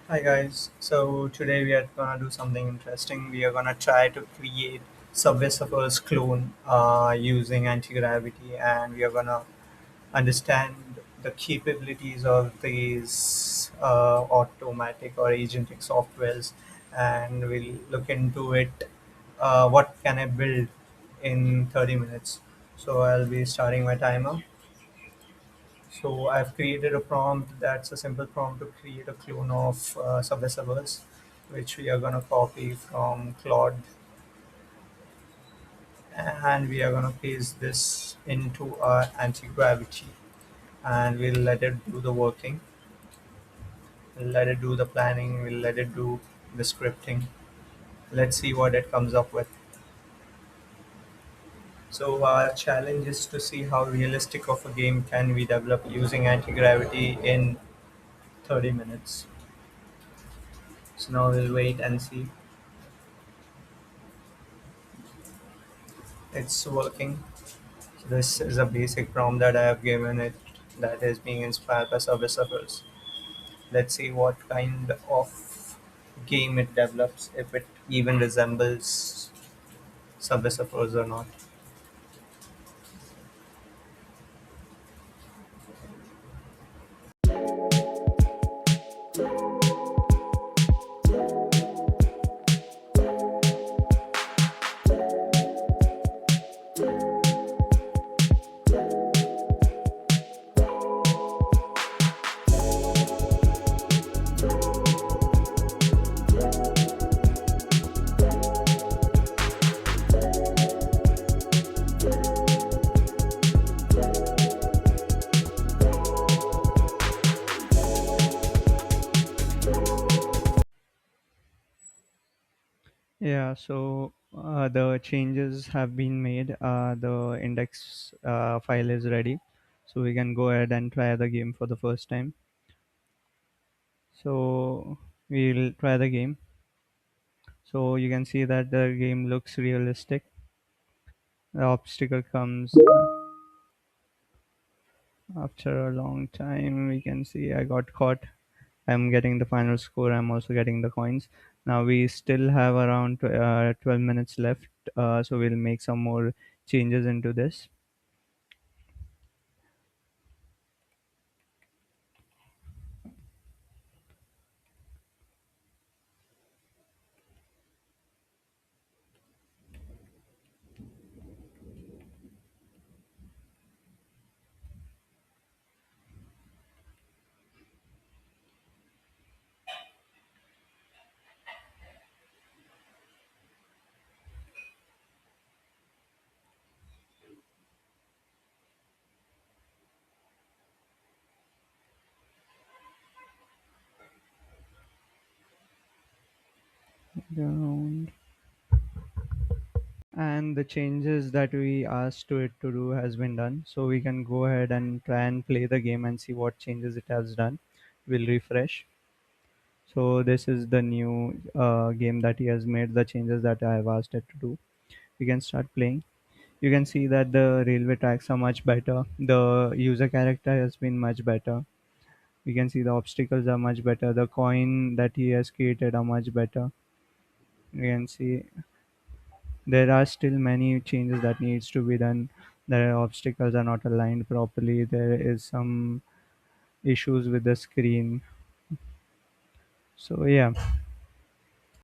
Hi guys. So today we are gonna do something interesting. We are gonna try to create Subway Surfers clone using anti-gravity, and we are gonna understand the capabilities of these automatic or agentic softwares, and we'll look into it. What can I build in 30 minutes? So I'll be starting my timer. So I've created a prompt that's a simple prompt to create a clone of Subway Surfers, which we are going to copy from Claude, and we are going to paste this into our anti-gravity, and we'll let it do the working. We'll let it do the planning. We'll let it do the scripting. Let's see what it comes up with. So our challenge is to see how realistic of a game can we develop using anti-gravity in 30 minutes. So now we'll wait and see. It's working. This is a basic prompt that I have given it that is being inspired by Subway Surfers. Let's see what kind of game it develops, if it even resembles Subway Surfers or not. Yeah, so the changes have been made. The index file is ready. So we can go ahead and try the game for the first time. So we'll try the game. So you can see that the game looks realistic. The obstacle comes after a long time. We can see I got caught. I'm getting the final score. I'm also getting the coins. Now we still have around 12 minutes left. So we'll make some more changes into this. Down. And the changes that we asked to it to do has been done. So we can go ahead and try and play the game and see what changes it has done. We'll refresh. So this is the new game that he has made, the changes that I have asked it to do. We can start playing. You can see that the railway tracks are much better. The user character has been much better. We can see the obstacles are much better. The coin that he has created are much better. We can see there are still many changes that needs to be done. The obstacles are not aligned properly. There is some issues with the screen. So yeah,